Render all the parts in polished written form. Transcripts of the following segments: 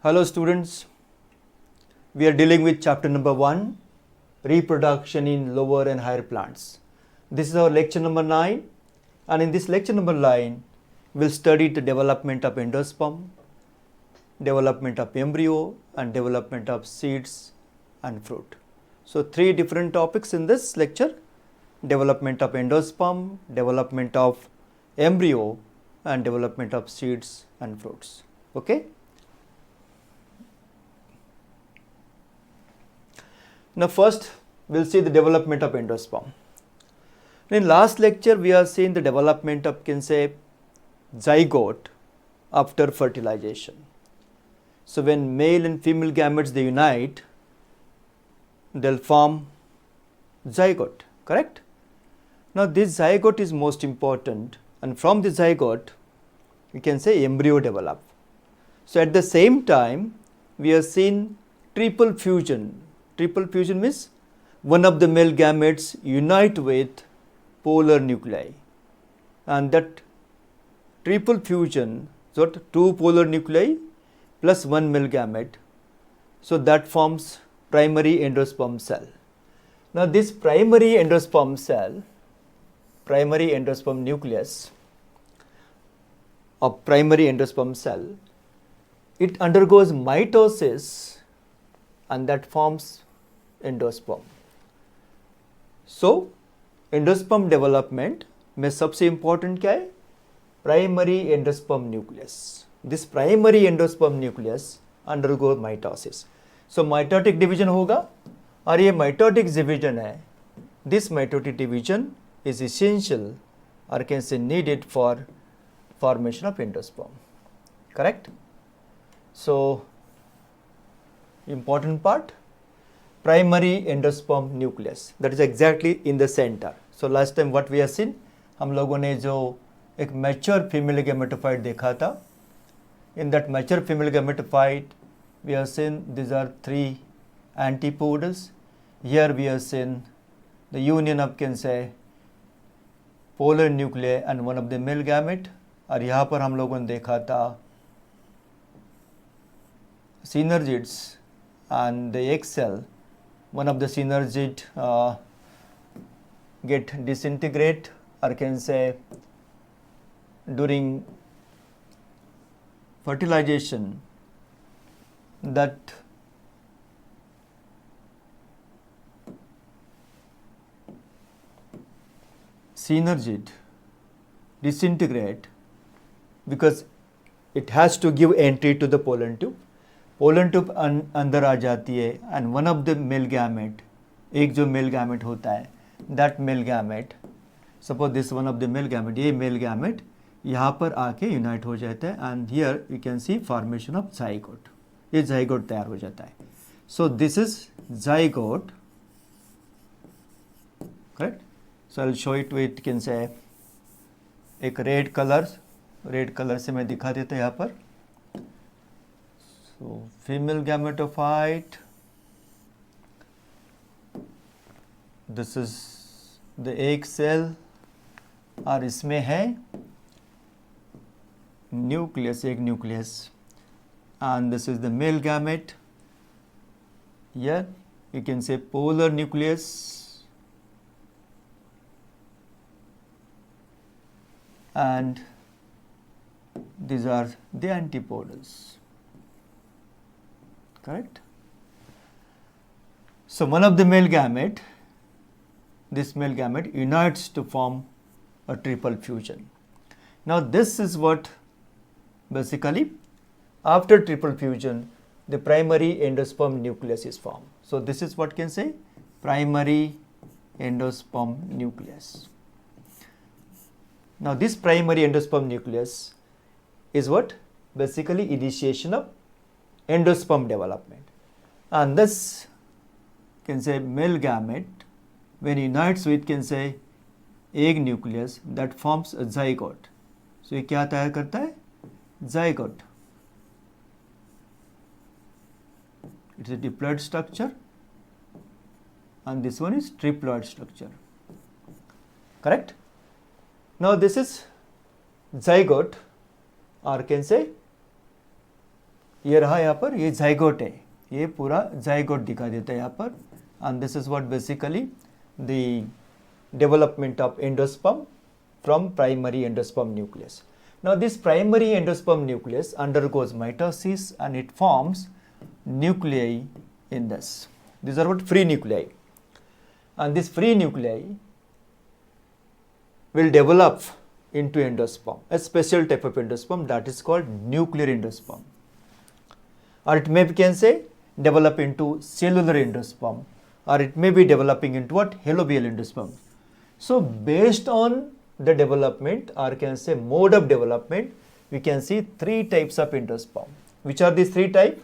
Hello students, we are dealing with chapter number 1, reproduction in lower and higher plants. This is our lecture number 9, and in this lecture number 9, we'll study the development of endosperm, development of embryo, and development of seeds and fruit. So 3 different topics in this lecture: development of endosperm, development of embryo, and development of seeds and fruits. Okay? Now first we'll see the development of endosperm. In last lecture we have seen the development of zygote after fertilization. So when male and female gametes they unite, they'll form zygote, correct? Now this zygote is most important, and from the zygote we can say embryo develop. So at the same time we have seen triple fusion. Triple fusion means one of the male gametes unite with polar nuclei, and that triple fusion, so 2 polar nuclei plus 1 male gamete, so that forms primary endosperm cell. Now this primary endosperm cell, primary endosperm nucleus of primary endosperm cell, it undergoes mitosis and that forms endosperm. So endosperm development में सबसे important क्या है? Primary endosperm nucleus. This primary endosperm nucleus undergo mitosis. So mitotic division होगा, और ये mitotic division है. This mitotic division is essential or can say needed for formation of endosperm. Correct? So important part, primary endosperm nucleus, that is exactly in the center. So last time what we have seen, हम लोगों ने जो एक mature female gametophyte देखा था, in that mature female gametophyte we have seen these are 3 antipodals. Here we have seen the union of can say polar nuclei and one of the male gamete, और यहाँ पर हम लोगों ने देखा था synergids and the egg cell. One of the synergid get disintegrate, or can say during fertilization that synergid disintegrate because it has to give entry to the pollen tube. Pollen tube अंदर आ जाती है, and one of the male gamete, एक जो male gamete होता है, that male gamete, suppose this one of the male gamete, ये male gamete यहाँ पर आके यूनाइट हो जाता है, and here you can C formation of zygote. ये जाइगोट तैयार हो जाता है. So this is zygote, correct. So I will show it with can say एक रेड कलर से मैं दिखा देता यहाँ पर. So female gametophyte, this is the egg cell, और इसमें है nucleus, egg nucleus, and this is the male gamete. Here you can say polar nucleus, and these are the antipodals. Correct. So one of the male gamete, this male gamete unites to form a triple fusion. Now this is what basically after triple fusion the primary endosperm nucleus is formed. So this is what can say primary endosperm nucleus. Now this primary endosperm nucleus is what basically initiation of endosperm development, and this can say male gamete when unites with can say egg nucleus that forms a zygote. So ये क्या तैयार करता है? Zygote. It's a diploid structure, and this one is triploid structure. Correct? Now this is zygote, or can say ये रहा यहाँ पर, ये जाइगोट है, ये पूरा जाइगोट दिखा देता है यहाँ पर. And this is what basically the development of endosperm from primary endosperm nucleus. Now this primary endosperm nucleus undergoes mitosis and it forms nuclei in this. These are what free nuclei. And this free nuclei will develop into endosperm, a special type of endosperm that is called nuclear endosperm. Or it may be, can say, develop into cellular endosperm, or it may be developing into what? Halobial endosperm. So based on the development, or can say mode of development, we can see three types of endosperm. Which are these three types?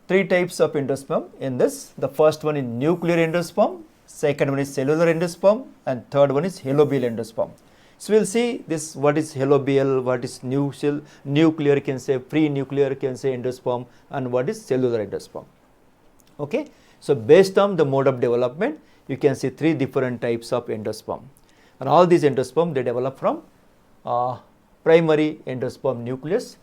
Three types of endosperm in this. The first one is nuclear endosperm, second one is cellular endosperm, and third one is halobial endosperm. So we'll see this, what is halobial, what is nuclear, can say pre-nuclear, can say endosperm, and what is cellular endosperm. Okay, so based on the mode of development, you can see three different types of endosperm. And all these endosperm, they develop from primary endosperm nucleus.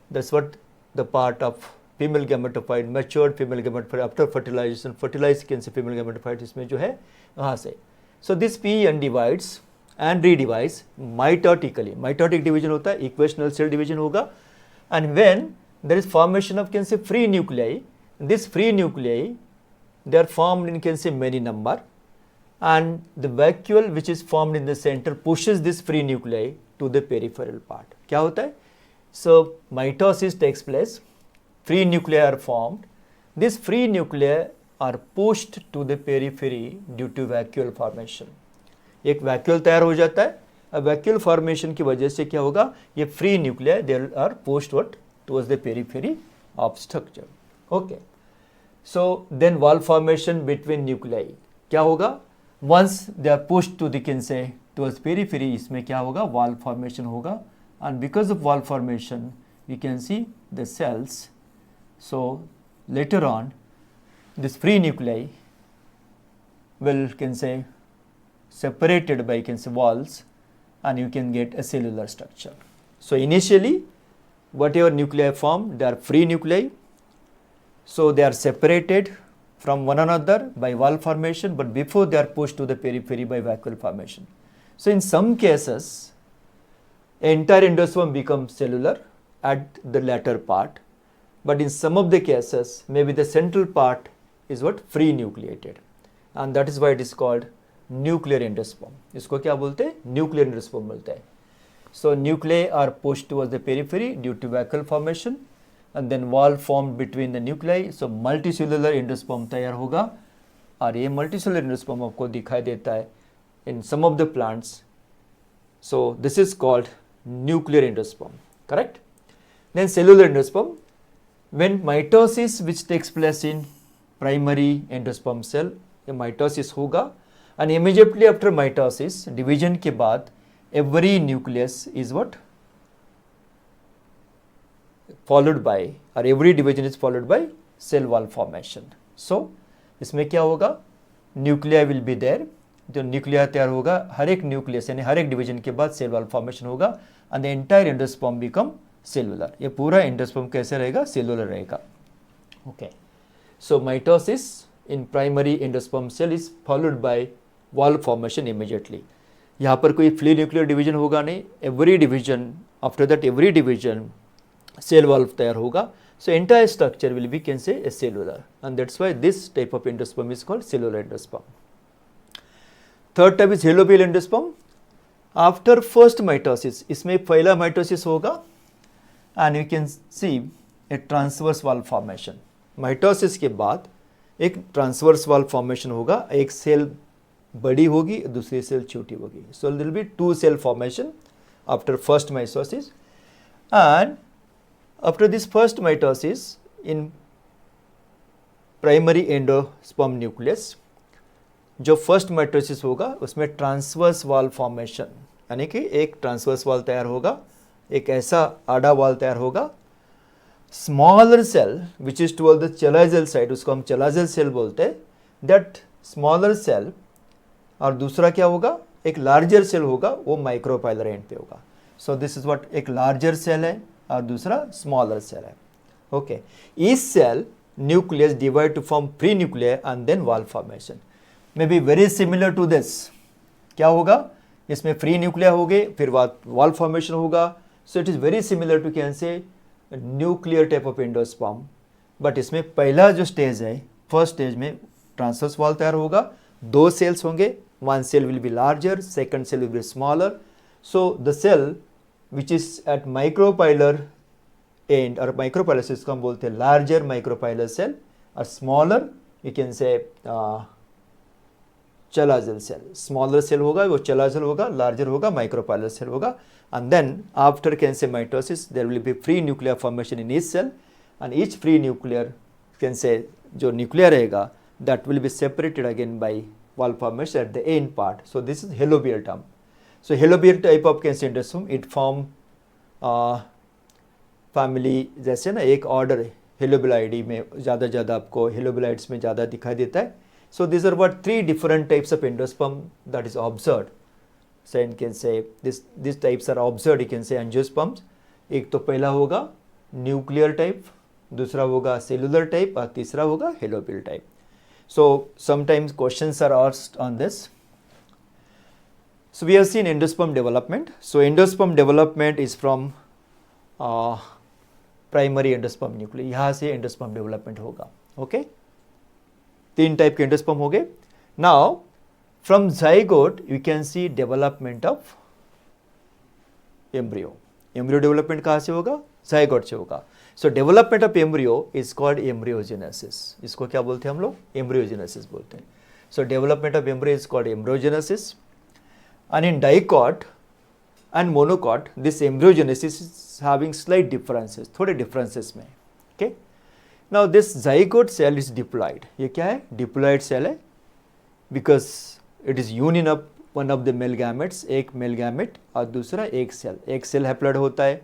That's what the part of female gametophyte, matured female gametophyte after fertilization, fertilized can say female gametophyte इसमें जो है वहाँ से. So this PEN divides and redivides mitotically. Mitotic division होता है, equational cell division होगा. And when there is formation of, can say, free nuclei, this free nuclei, they are formed in, can say, many number. And the vacuole which is formed in the center pushes this free nuclei to the peripheral part. क्या होता है? So mitosis takes place, free nuclei are formed. These free nuclei are pushed to the periphery due to vacuole formation. एक vacuole तैयार हो जाता है. अब vacuole formation की वजह से क्या होगा? ये free nuclei, they are pushed what? Towards the periphery of structure. Okay. So then wall formation between nuclei. क्या होगा? Once they are pushed to the, can say, towards periphery, इसमें क्या होगा? Wall formation होगा. And because of wall formation, you can see the cells. So later on, this free nuclei will, can say, separated by, can say, walls, and you can get a cellular structure. So initially, whatever nuclei form, they are free nuclei. So they are separated from one another by wall formation, but before they are pushed to the periphery by vacuole formation. So in some cases, entire endosperm becomes cellular at the latter part, but in some of the cases, maybe the central part is what? Free nucleated, and that is why it is called nuclear endosperm. इसको क्या बोलते हैं? Nuclear endosperm बोलते हैं. So nuclei are pushed towards the periphery due to vacuole formation, and then wall formed between the nuclei. So multicellular endosperm तैयार होगा, और ये multicellular endosperm आपको दिखाई देता है in some of the plants. So this is called nuclear endosperm, correct? Then cellular endosperm, when mitosis which takes place in primary endosperm cell, ये mitosis होगा, and immediately after mitosis, division के बाद every nucleus is what? Followed by, or every division is followed by cell wall formation. So इसमें क्या होगा? Nuclei will be there. जो न्यूक्लिया तैयार होगा, हर एक न्यूक्लियस यानी हर एक डिवीजन के बाद सेल वॉल फॉर्मेशन होगा, and the entire endosperm become cellular. ये पूरा एंडोस्पर्म कैसे रहेगा? सेलुलर रहेगा. Okay. So mitosis in primary endosperm cell is followed by wall formation immediately. यहाँ पर कोई फ्री न्यूक्लियर डिवीजन होगा नहीं. Every division, after that every division cell wall तैयार होगा. So entire structure will be, can say, a cellular, and that's why this type of endosperm is called cellular endosperm. Third type is halobial endosperm. After first mitosis, इसमें पहला mitosis होगा, and you can see a transverse wall formation. Mitosis के बाद एक transverse wall formation होगा, एक cell बड़ी होगी, दूसरी सेल छोटी होगी. So there will be two cell formation after first mitosis, and after this first mitosis in primary endosperm nucleus, जो फर्स्ट माइटोसिस होगा उसमें ट्रांसवर्स वॉल फॉर्मेशन, यानी कि एक ट्रांसवर्स वॉल तैयार होगा, एक ऐसा आड़ा वॉल तैयार होगा. Smaller cell which is toward the chalazal side, उसको हम चलाजल सेल बोलते हैं. दैट स्मॉलर सेल, और दूसरा क्या होगा? एक लार्जर सेल होगा, वो माइक्रोपाइलर एंड पे होगा. सो दिस इज व्हाट, एक लार्जर सेल है और दूसरा स्मॉलर सेल है. Okay, each cell nucleus divide to form free nuclear and then wall formation. May be very similar to this. क्या होगा, इसमें फ्री न्यूक्लियर हो गए, फिर वॉल फॉर्मेशन होगा. So it is very similar to can say nuclear type of endosperm. But इसमें पहला जो स्टेज है, फर्स्ट स्टेज में ट्रांसवर्स वॉल तैयार होगा, 2 सेल्स होंगे, 1 cell will be larger, second cell will be smaller. So the cell which is at micropylar end or micropylar cell को हम बोलते हैं larger micropylar cell, or smaller you can say chalazal cell. Smaller cell होगा वो chalazal होगा, larger होगा micropylar cell होगा. And then after can say mitosis there will be free nuclear formation in each cell, and each free nuclear can say जो nuclear रहेगा that will be separated again by wall formation at the end part. So this is halobial term. So halobial type of cancer endosperm, it form family, जैसे ना एक order है हेलोबिलाइडी में ज़्यादा आपको हेलोबिलाइड्स में ज़्यादा दिखाई देता है. So these are what 3 different types of endosperm that is observed. So you can say these types are observed, you can say angiosperms. एक तो पहला होगा न्यूक्लियर टाइप, दूसरा होगा सेलुलर टाइप और तीसरा होगा helobial type. So sometimes questions are asked on this. So we have seen endosperm development. So endosperm development is from primary endosperm nuclei. यहाँ से endosperm development होगा. Okay? 3 टाइप के endosperm हो गए. Now from zygote you can see development of embryo. Embryo development कहाँ से होगा? zygote से होगा. So development of embryo is called embryogenesis. इसको क्या बोलते हैं हम लोग? Embryogenesis बोलते हैं. So development of embryo is called embryogenesis. And in dicot and monocot, this embryogenesis is having slight differences. थोड़े differences में. Okay? Now this zygote cell is diploid. ये क्या है? Diploid cell है. Because it is union of one of the male gametes. एक male gamete और दूसरा एक cell. एक cell haploid होता है.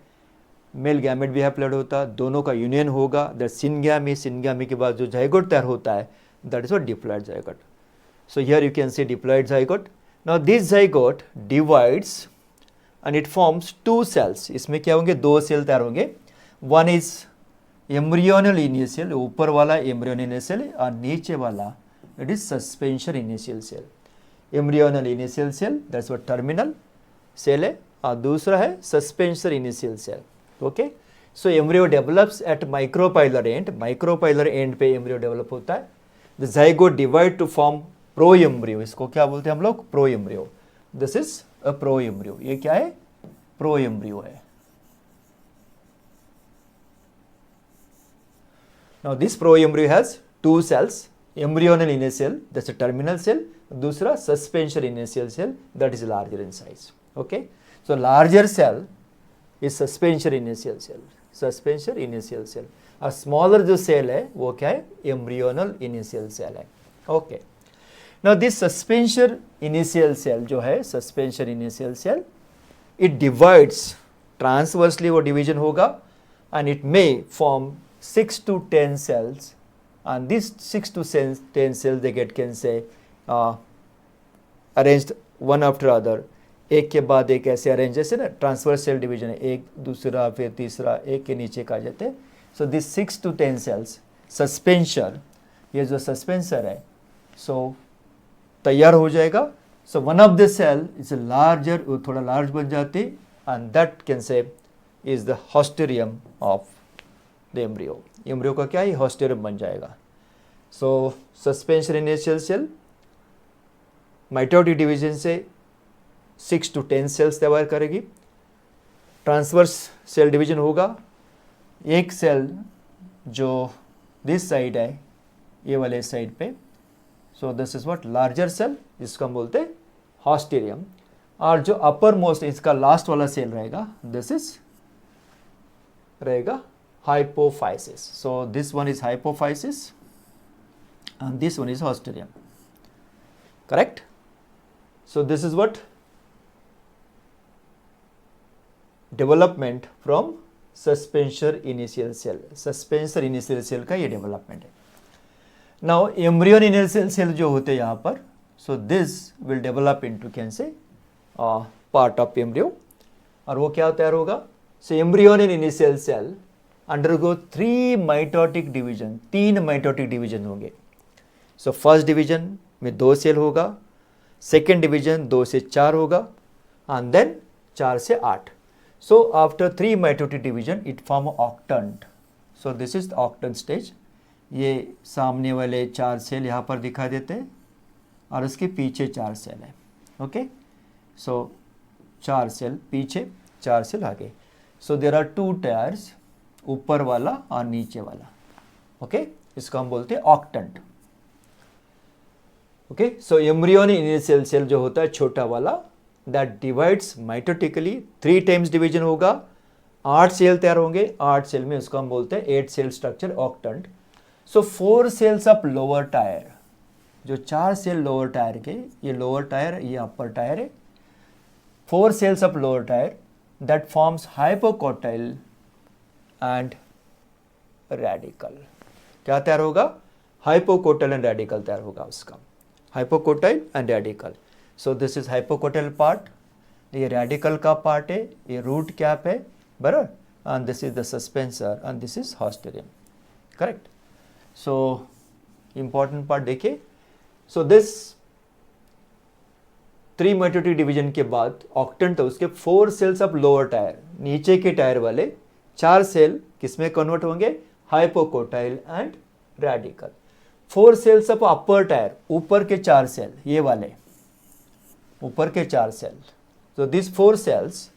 मेल गैमेट भी हैप्लॉइड होता है, दोनों का यूनियन होगा. दैट सिनगैमी के बाद जो जाइगोट तैयार होता है that is what diploid zygote. So here you can C diploid zygote. Now this zygote divides and it forms 2 cells. इसमें क्या होंगे? 2 सेल तैयार होंगे. वन इज एम्ब्रियोनल इनिशियल, ऊपर वाला एम्ब्रियोनल इनिशियल और नीचे वाला it is suspension initial cell. Embryonal initial cell that's what terminal cell है और दूसरा है suspension initial cell. Okay, so embryo develops at micropylar end. Micropylar end पे एम्ब्रियो डेवलप होता है. The zygote divide to form proembryo. इसको क्या बोलते हैं हम लोग? Proembryo. This is a proembryo. ये क्या है? प्रो एम्ब्रियो है. Now this proembryo has 2 cells. Embryonal initial that's a terminal cell, दूसरा suspension initial cell that is larger in size. Okay, so larger cell is suspension initial cell. Suspension initial cell. और smaller जो cell है वो क्या है? Embryonal initial cell है. Okay. Now this suspension initial cell जो है suspension initial cell, it divides transversely. वो division होगा and it may form 6 to 10 cells, and these 6 to 10 cells they get can say arranged one after other. एक के बाद एक ऐसे arrange, जैसे ना ट्रांसवर्स सेल डिवीजन है, एक दूसरा फिर तीसरा एक के नीचे का जाते हैं. So this 6 to 10 cells suspension, ये जो सस्पेंसर है सो तैयार हो जाएगा. So one of the cell is larger, थोड़ा लार्ज बन जाती and that can say is the haustorium of the embryo. Embryo का क्या है? हॉस्टेरियम बन जाएगा. So suspension initial cell mitotic division से 6 to 10 cells तैयार करेगी. ट्रांसवर्स सेल डिवीजन होगा. एक सेल जो दिस साइड है ये वाले साइड पे, so this is what larger cell, जिसको हम बोलते हैं हॉस्टेरियम. और जो अपर मोस्ट इसका लास्ट वाला सेल रहेगा दिस इज रहेगा hypophysis. So this one is hypophysis and this one is haustorium. Correct? So this is what development from suspension initial cell. Suspension initial cell का ये development है. Now एम्ब्रियोन initial cell जो होते हैं यहाँ पर, so this will develop into can say part of embryo. और वो क्या तैयार होगा? So embryon and initial cell undergo 3 mitotic division, 3 mitotic division होंगे. So first division में 2 सेल होगा, second division 2 से 4 होगा, and then 4 से 8. So after 3 mitotic division it form octant. So this is the octant stage. ये सामने वाले 4 cell यहाँ पर दिखाई देते हैं और उसके पीछे 4 सेल है. ओके, सो 4 सेल पीछे, 4 सेल आगे. सो देर आर 2 टायर्स, ऊपर वाला और नीचे वाला. ओके, इसको हम बोलते हैं ऑक्टेंट. ओके, सो एम्ब्रियोनिक इनिशियल सेल जो होता है छोटा वाला, that divides mitotically 3 times division होगा, 8 सेल तैयार होंगे. 8 सेल में उसको हम बोलते हैं 8 cell structure octant. So 4 cells of lower tier, जो 4 सेल लोअर टायर के, ये लोअर टायर, ये अपर टायर है. 4 cells of lower tier that forms hypocotyl and radical. क्या तैयार होगा? hypocotyl and radical तैयार होगा उसका. hypocotyl and radical. So this is hypocotyl part. ये radical का part है, ये root cap है, बराबर. And this is the suspensor and this is hosterium. Correct. So important part देखिए. So this 3 mitotic डिवीजन के बाद ऑक्टेंट, उसके 4 सेल्स ऑफ लोअर टायर, नीचे के टायर वाले 4 सेल किसमें कन्वर्ट होंगे? Hypocotyl and radicle. 4 cells of upper tier, ऊपर के 4 सेल, ये वाले ऊपर के 4 सेल. तो दिस 4 सेल्स,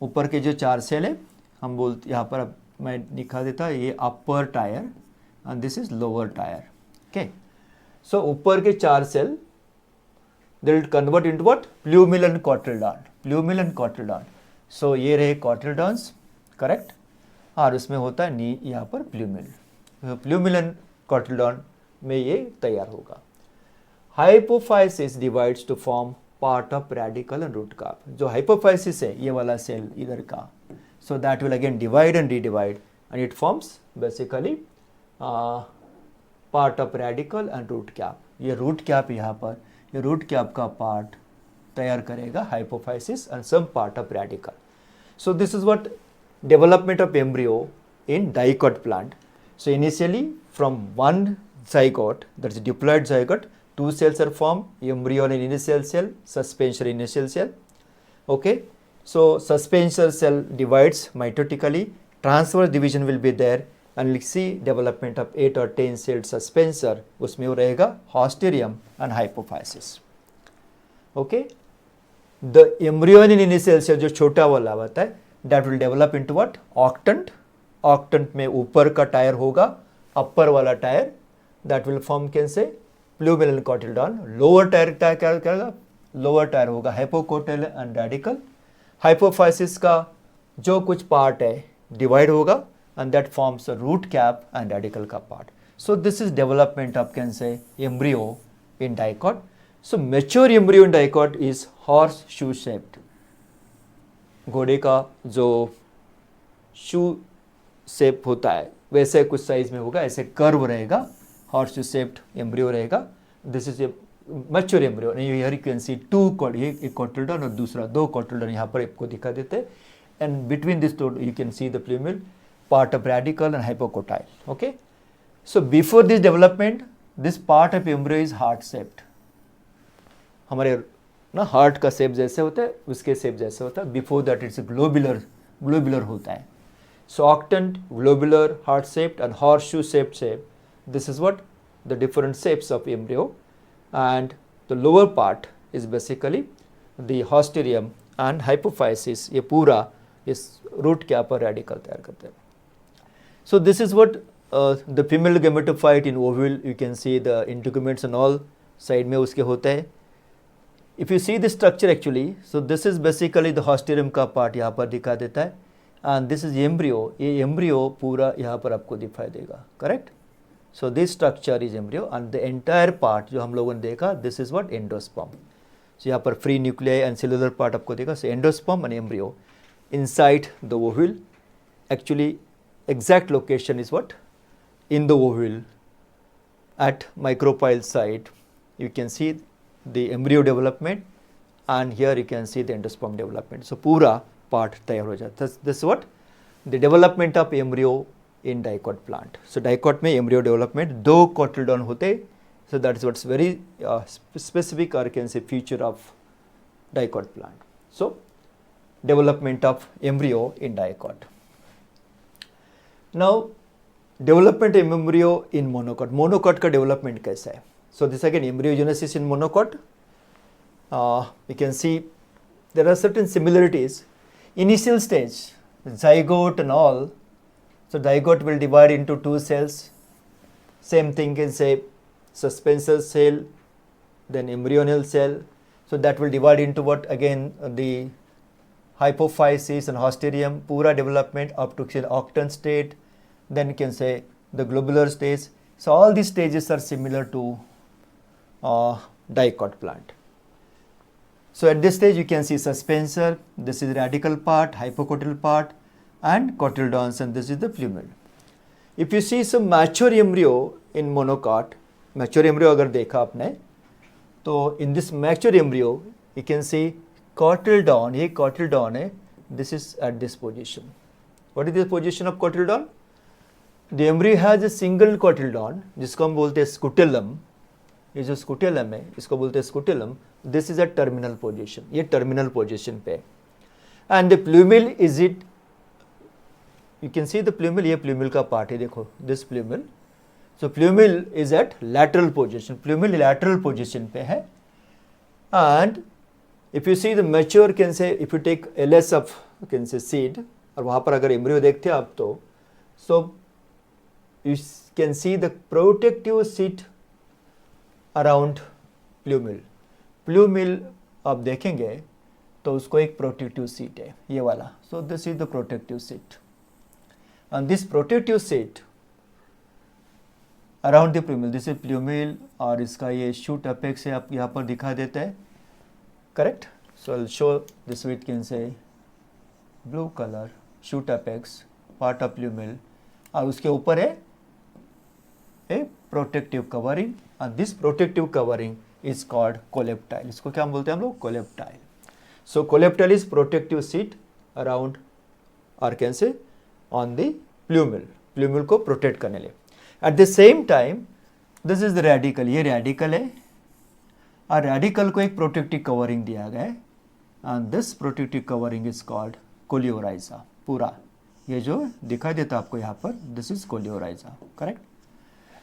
ऊपर के जो 4 सेल है, हम बोलते, यहाँ पर मैं दिखा देता, ये upper tier and this is lower tier. Okay, so ऊपर के 4 cell they will convert into what? Plumil and cotyledon. Plumil and cotyledon. So ये रहे cotyledons, correct? और उसमें होता है नी, यहाँ पर plumil. Plumil and cotyledon में ये तैयार होगा. Hypophysis divides to form part of radical and root cap. जो hypophysis है, ये वाला सेल इधर का, so that will again divide and redivide and it forms basically part of radical and root cap. ये root cap यहाँ पर, ये रूट कैप का पार्ट तैयार करेगा hypophysis and some part of radicle. So this is what development of embryo in dicot plant. So initially from one zygote, that is diploid zygote, 2 cells are formed, embryonic initial cell, suspension initial cell. Okay, so suspension cell divides mitotically, transverse division will be there and let's see development of 8 or 10 celled suspensor, उसमें वो रहेगा hosterium and hypophysis. Okay, the embryonic initial cell जो छोटा वाला होता है, that will develop into what? Octant. Octant में ऊपर का टायर होगा, अपर वाला tyre, that will form can say plumil and cotyledon. Lower tyre क्या करेगा? लोअर टायर होगा hypocotyl and radical. Hypophysis का जो कुछ पार्ट है डिवाइड होगा and that forms a root cap and radical का part. So this is development of can say embryo in dicot. So mature embryo in dicot is horseshoe shaped. घोड़े का जो शू shape होता है वैसे कुछ साइज में होगा, ऐसे कर्व रहेगा, horseshoe shaped embryo रहेगा. This is a mature embryo. Here you can see 2 एक cotyledon और दूसरा 2 cotyledon यहाँ पर आपको दिखा देते हैं, and between this 2 you can see the plumil, part of radical and hypocotyl. Okay, so before this development, this part of embryo is heart shaped. हमारे ना हार्ट का शेप जैसे होता है उसके शेप जैसे होता है. बिफोर दैट इट्स ग्लोबुलर होता है. So octant, globular, heart shaped and horseshoe shaped shape. This is what the different shapes of embryo and the lower part is basically the haustorium and hypophysis. ये पूरा इस root के ऊपर radical तैयार करते हैं. So this is what the female gametophyte in ovule, you can see the integuments and all side में उसके होते हैं. If you see the structure actually, so this is basically the hosterium का part यहाँ पर दिखा देता है and this is embryo. ये embryo पूरा यहाँ पर आपको दिखाई देगा, correct? So this structure is embryo and the entire part जो हम लोगों ने देखा, this is what endosperm. So यहाँ पर free nuclei and cellular part आपको देखा. So endosperm and embryo inside the ovule. Actually exact location is what? In the ovule at micropyle site you can see the embryo development and here you can see the endosperm development. So पूरा part तैयार हो जाता है. This what the development of embryo in dicot plant. So dicot में embryo development 2 cotyledon होते. So that is what's very specific और can say feature of dicot plant. So development of embryo in dicot. Now development embryo in monocot. Monocot का डेवलपमेंट कैसा है? So this again embryogenesis in monocot. You can see there are certain similarities. Initial stage, zygote and all. So zygote will divide into 2 cells. Same thing can say suspensor cell, then embryonal cell. So that will divide into what again the hypophysis and hosterium. Pura development up to octant state. Then you can say the globular stage. So all these stages are similar to dicot plant. So at this stage you can see suspensor, this is radical part, hypocotyl part and cotyledons, and this is the plumule. If you see some mature embryo in monocot, mature embryo अगर देखा आपने तो in this mature embryo you can see cotyledon, ये cotyledon है, this is at this position. What is the position of cotyledon? The embryo has a single cotyledon जिसको हम बोलते हैं scutellum. ये जो स्कूटेलम है इसको बोलते हैं scutellum. This is a terminal position. ये टर्मिनल पोजीशन पे and the plumule is it. You can see the plumule. ये प्लूमिल का पार्ट है, देखो this plumule. So plumule is at lateral position. Plumule lateral position पे है. And if you see the mature can say if you take LS of can say seed और वहाँ पर अगर एम्ब्रियो देखते हैं आप तो so you can see the protective seat around प्लूमिल. प्लूमिल आप देखेंगे तो उसको एक प्रोटेक्टिव सीट है ये वाला. सो this is the protective seat and this protective seat around the प्लूमिल. This is प्लूमिल और इसका ये शूट अपेक्स है, आप यहाँ पर दिखा देते हैं. Correct. So I show this with can say blue colour shoot apex part of प्लूमिल और उसके ऊपर है ए protective covering and this protective covering is called coleptile. इसको क्या हम बोलते हैं हम लोग? coleptile. So coleptile is protective sheet around or can say on the plumule. plumule को protect करने लिए. At the same time this is the radical. ये radical है और radical को एक protective covering दिया गया है and this protective covering is called coleorhiza. पूरा ये जो दिखाई देता आपको यहाँ पर this is coleorhiza. correct.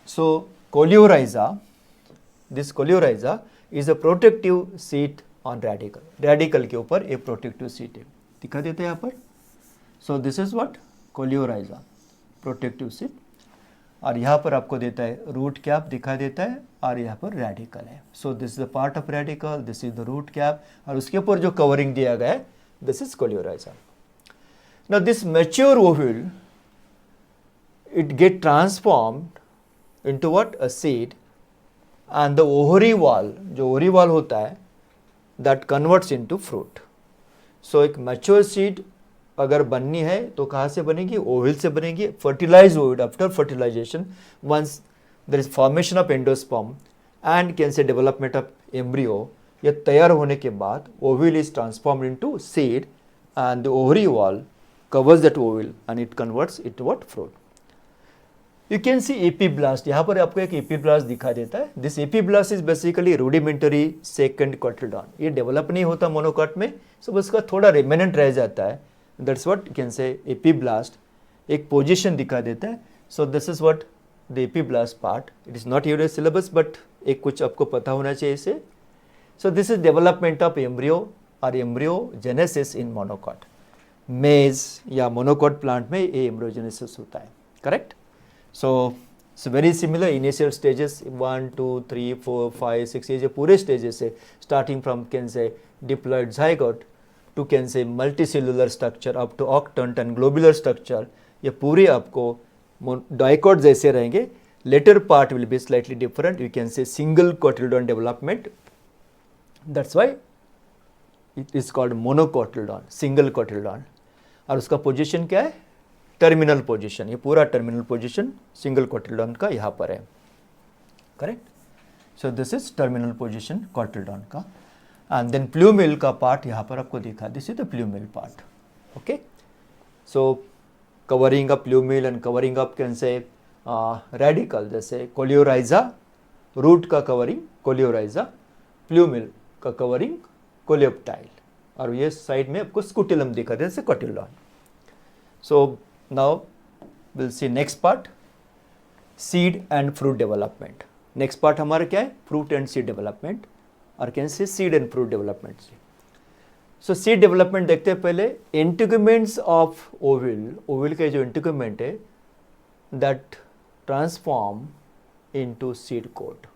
So coleorhiza, this coleorhiza is a protective sheet on radical. radical के ऊपर एक protective sheet है, दिखा देते हैं यहाँ पर. So this is what coleorhiza, protective sheet. और यहाँ पर आपको देता है root cap दिखा देता है और यहाँ पर radical है. So this is the part of radical, this is the root cap और उसके ऊपर जो covering दिया गया है this is coleorhiza. Now this mature ovule it get transformed into what? A seed and the ovary wall, जो ovary wall होता है that converts into fruit. So एक mature seed अगर बननी है तो कहाँ से बनेगी? ओविल से बनेगी. fertilized ovule after fertilization once there is formation of endosperm and can say development of embryo, ये तैयार होने के बाद ovule is transformed into seed and the ovary wall covers that ovule and it converts into what? Fruit. You can see epiblast. यहाँ पर आपको एक epiblast दिखा देता है. This epiblast is basically rudimentary second cotyledon. ये डेवलप नहीं होता मोनोकॉट में, so उसका थोड़ा रिमेनेंट रह जाता है. That's what you can say epiblast. एक पोजीशन दिखा देता है. So this is what the epiblast part. It is not here in syllabus but एक कुछ आपको पता होना चाहिए इसे. So this is development of embryo or embryogenesis in monocot. Maize या monocot plant में ये embryogenesis होता है. Correct? So it's very similar. Initial stages 1, 2, 3, 4, 5, 6 ये जो पूरे stages है starting from can say diploid zygote to can say multicellular structure up to octant and globular structure, ये पूरे आपको dicot जैसे रहेंगे. Later part will be slightly different. You can say single cotyledon development. That's why it is called monocotyledon, single cotyledon. और उसका position क्या है? Terminal position. ये पूरा टर्मिनल पोजीशन सिंगल कोटिल्डॉन का यहाँ पर है. Correct. So this is terminal position cotyledon का. एंड देन प्लूमिल का पार्ट यहाँ पर आपको दिखा. This is the प्लूमिल part. Okay, so covering up plumule and covering up can say radical, जैसे कोलियोराइजा, रूट का कवरिंग कोलियोराइजा, प्लूमिल का कवरिंग कोलियोप्टाइल, और ये साइड में आपको स्कूटिलम दिखा दे जैसे cotyledon. So now will see next part, seed and fruit development. Next part हमारा क्या है, फ्रूट एंड सीड डेवलपमेंट, और can say seed and fruit development. So seed development देखते हैं पहले. इंटीग्यूमेंट्स ऑफ ओविल, ओविल के जो इंटीग्यूमेंट है that transform into seed coat.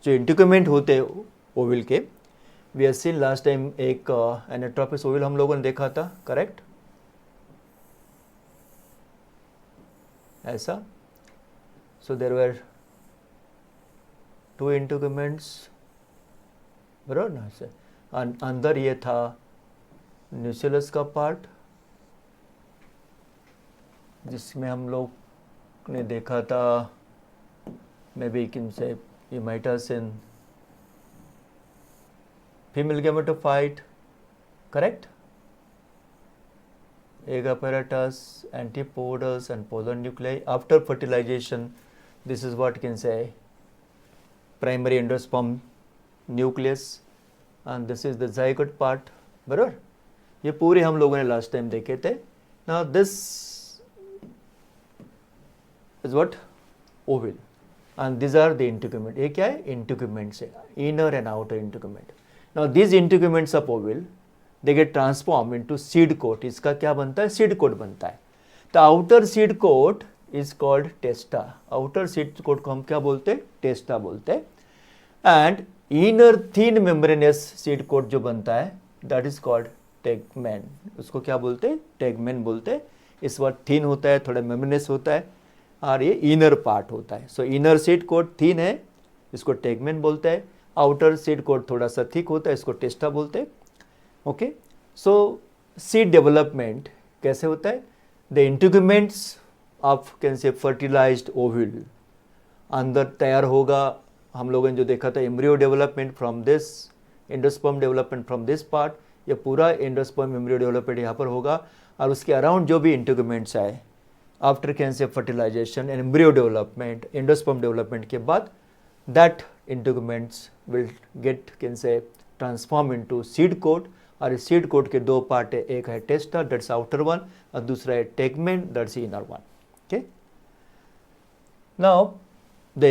जो इंटीग्यूमेंट होते हैं ओविल के, we have seen last time एक एनाट्रोपिस ओविल हम लोगों ने देखा था, करेक्ट, ऐसा. So there were two integuments, बराबर ना से. अंदर ये था न्यूसिलस का पार्ट, जिसमें हम लोग ने देखा था, may be can say you might have seen female gametophyte, correct, egg apparatus, antipodals and polar nuclei. After fertilization, this is what can say primary endosperm nucleus, and this is the zygote part, बराबर. ये पूरे हम लोगों ने last time देखे थे. Now this is what ovule, and these are the integument. ये क्या है, इंटीग्यूमेंट्स है, inner and outer integument. Now these integuments of ovule, they get transformed into seed coat. इसका क्या बनता है, seed coat बनता है. The outer seed coat is called testa. Outer seed coat को हम क्या बोलते हैं, testa बोलते हैं. And inner thin membranous seed coat जो बनता है, that is called tegmen. उसको क्या बोलते हैं, tegmen बोलते हैं. इस बार thin होता है, थोड़ा membranous होता है, और ये inner part होता है. So inner seed coat thin है, इसको tegmen बोलते हैं. Outer seed coat थोड़ा सा thick होता है, इसको testa बोलते हैं. ओके, सो सीड डेवलपमेंट कैसे होता है, the integuments of can say fertilized ovule अंदर तैयार होगा. हम लोगों ने जो देखा था embryo development from this, endosperm development from this part, ये पूरा एंडोस्पर्म एम्ब्रियो डेवलपमेंट यहाँ पर होगा. और उसके अराउंड जो भी इंटीग्यूमेंट्स आए after can say fertilization and embryo development, endosperm development के बाद, that integuments will get can say transform into seed coat. और इस सीड कोट के दो पार्ट है, एक है टेस्टा दैट्स आउटर वन, और दूसरा है tegmen that's inner one. Okay, now the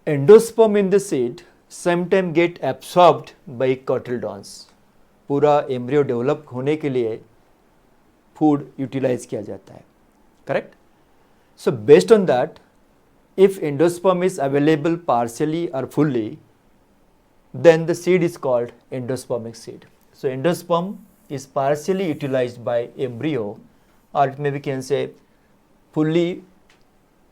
endosperm in the seed sometime get absorbed by cotyledons. पूरा एम्ब्रियो डेवलप होने के लिए फूड यूटिलाइज किया जाता है, correct. So based on that, if endosperm is available partially और fully, then the seed is called endospermic seed. So endosperm is partially utilized by embryo, or it may be can say fully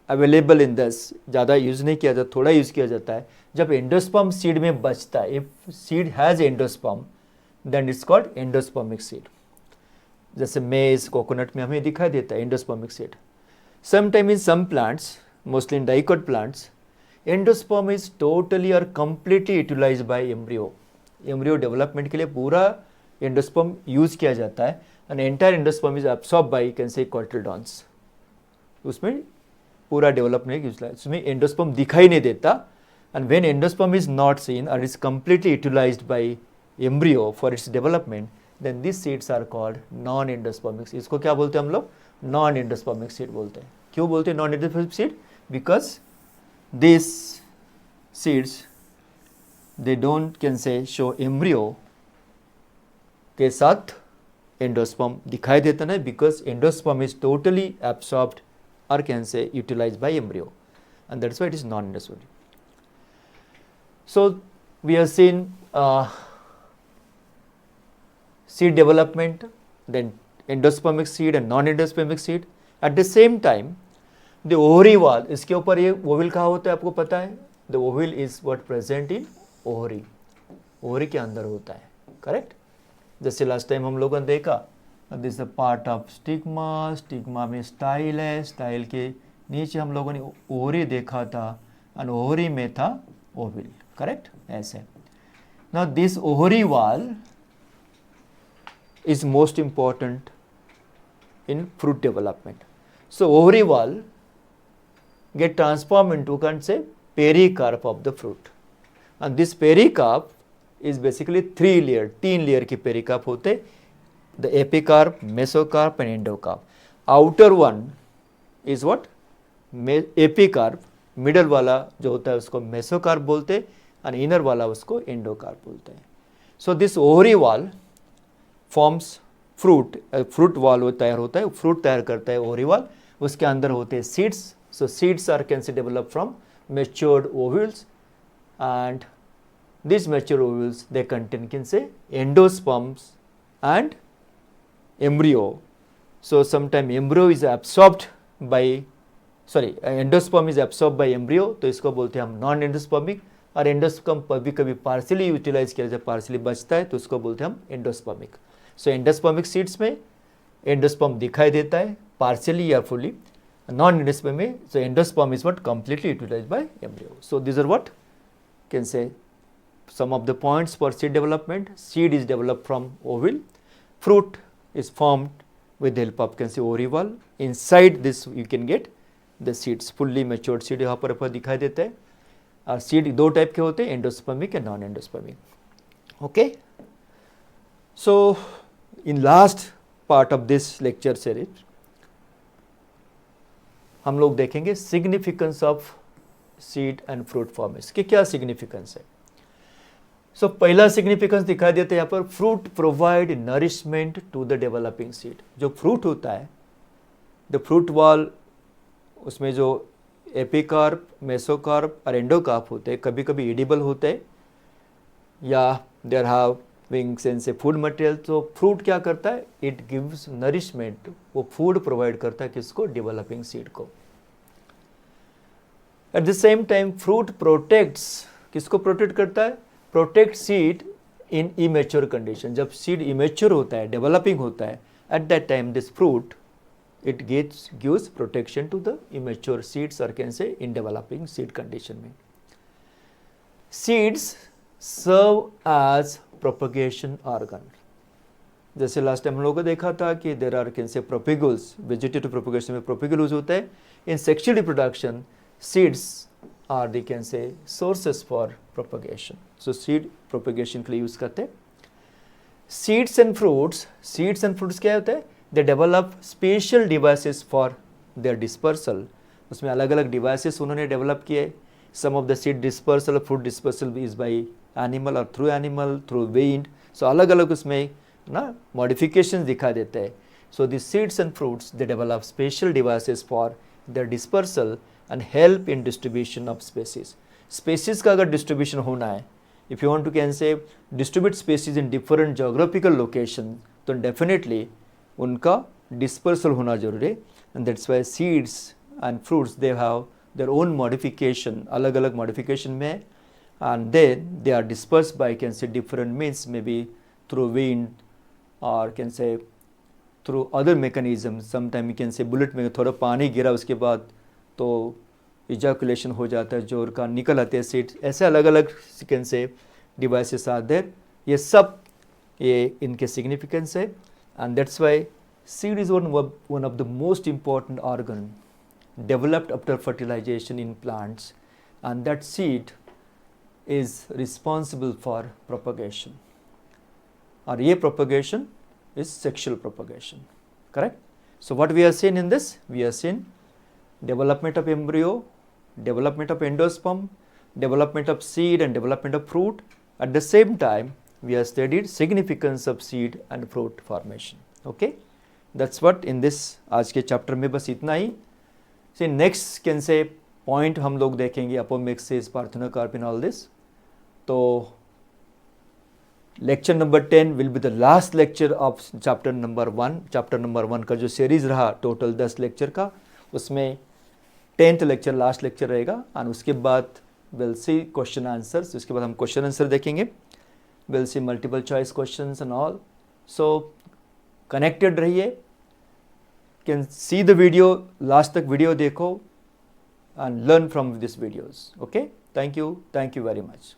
available in this. ज़्यादा use नहीं किया जाता, थोड़ा use किया जाता है. जब एंडोस्पर्म सीड में बचता है, if seed has endosperm, then it's called endospermic seed. जैसे मेज, कोकोनट में हमें दिखाई देता है endospermic seed. Sometime in some plants, mostly in dicot plants, endosperm is totally और completely utilised by embryo. Embryo development के लिए पूरा एंडोस्पर्म यूज किया जाता है, and entire endosperm is absorb by can say cotyledons. उसमें पूरा डेवलपमेंट यूटिलाइज, उसमें एंडोस्पर्म दिखाई नहीं देता. And when endosperm is not seen और is completely utilised by embryo for its development, then this seeds are called non endospermic. इसको क्या बोलते हैं हम लोग, नॉन एंडोस्पर्मिक सीड बोलते हैं. क्यों बोलते हैं non endospermic seed, because these seeds, they don't can say show embryo के साथ एंडोस्पर्म दिखाई देता ना, because endosperm is totally absorbed और can say utilised by embryo, and that's why it is non endospermic. So we have seen seed development, then endospermic seed and non endospermic seed. At the same time, the ovary wall, इसके ऊपर ये ओविल कहाँ होता है आपको पता है, the ovule is what present in ovary, ovary के अंदर होता है, करेक्ट. जैसे लास्ट टाइम हम लोगों ने देखा, this is part of stigma, stigma में स्टाइल है, स्टाइल के नीचे हम लोगों ने ओवरी देखा था, और ओवरी में था ओविल, करेक्ट. ऐसे now this ovary wall is most important in fruit development. So ovary wall get transformed into, can say, pericarp of the fruit, and this pericarp is basically 3 layer, 3 layer की pericarp होते, the epicarp, mesocarp and endocarp. Outer one is what? Epicarp, middle वाला जो होता है उसको mesocarp बोलते हैं, and inner वाला उसको endocarp बोलते हैं. So this ovary wall forms fruit, fruit wall वो तैयार होता है, fruit तैयार करता है ovary wall, उसके अंदर होते हैं seeds. So seeds are can say developed from matured ovules, and these mature ovules they contain, can say, endosperms and embryo. So sometime embryo is absorbed by, sorry, endosperm is absorbed by embryo, तो इसको बोलते हैं हम non endospermic, और endosperm कभी कभी partially utilise किया जाता है, पार्शियली बचता है, तो उसको बोलते हैं हम एंडोस्पर्मिक. सो एंडोस्पर्मिक सीड्स में एंडोस्पर्म दिखाई देता है पार्शियली या फुली, नॉन एंडोस्पर्म में so endosperm is what completely utilised by embryo. So this are what can say some of the points for seed development. Seed is developed from ovule, fruit is formed with the help of, can say, ovary wall. Inside this you can get the seeds, fully matured seed यहाँ पर दिखाई देता है. और seed 2 type के होते हैं, endospermic and non endospermic. Okay, so in last part of this lecture series हम लोग देखेंगे significance of seed and fruit formation कि क्या सिग्निफिकेंस है. सो पहला सिग्निफिकेंस दिखाई देता है यहाँ पर, fruit provide nourishment to the developing seed. जो फ्रूट होता है, द फ्रूट वॉल, उसमें जो एपिकार्प, मेसोकार्प और एंडोकार्प होते हैं, कभी कभी एडिबल होते हैं या देयर हैव विंग्स एंड से फूड मटेरियल. तो फ्रूट क्या करता है, इट गिव्स नरिशमेंट, वो फूड प्रोवाइड करता है किसको, डेवलपिंग सीड को. At the same time fruit protects, किसको प्रोटेक्ट करता है, protect seed in immature condition. जब सीड इमेच्योर होता है, डेवलपिंग होता है, at that time this fruit it gives protection to the immature seeds, or can say in developing seed condition में. Seeds serve as propagation organ. जैसे last time हम लोगों को देखा था कि there are, can say, propagules, vegetative propagation में propagules होता है. In sexual reproduction, seeds are the, can say, sources for propagation. So seed propagation के लिए यूज करते हैं. Seeds and fruits क्या होता है, they develop special devices for their dispersal. उसमें अलग अलग डिवाइसेस उन्होंने डेवलप किए. some of the seed dispersal, fruit dispersal is by animal or through wind. so अलग अलग उसमें ना modifications दिखा देते हैं. so the seeds and fruits they develop special devices for their dispersal and help in distribution of species. species का अगर distribution होना है, if you want to, can say, distribute species in different geographical location, तो definitely उनका dispersal होना जरूरी है. and that's why seeds and fruits they have their own modification, अलग अलग modification में, and then they are dispersed by, can say, different means, maybe through wind or, can say, through other mechanisms. sometime you can say bullet में थोड़ा पानी गिरा उसके बाद तो ejaculation हो जाता है, जोर का निकल आते हैं seeds. ऐसे अलग अलग, can say, devices are there. ये सब ये इनके significance है. and that's why seed is one of the most important organ developed after fertilization in plants, and that seed is responsible for propagation, और ये propagation is sexual propagation, correct. so what we are seeing in this, we are seeing development of embryo, development of endosperm, development of seed and development of fruit. At the same time we have studied significance of seed and fruit formation. okay, that's what in this आज के chapter में बस इतना ही. see next, can say, point हम लोग देखेंगे apomixis, parthenocarp and all this. तो lecture number 10 will be the last lecture of chapter number 1. chapter number 1 का जो series रहा total 10 lecture का, उसमें 10th lecture last lecture रहेगा. और उसके बाद we'll see question answers. उसके बाद हम question answer देखेंगे. we'll see multiple choice questions and all. so connected रहिए, can see the video, last तक video देखो and learn from these videos. okay, thank you very much.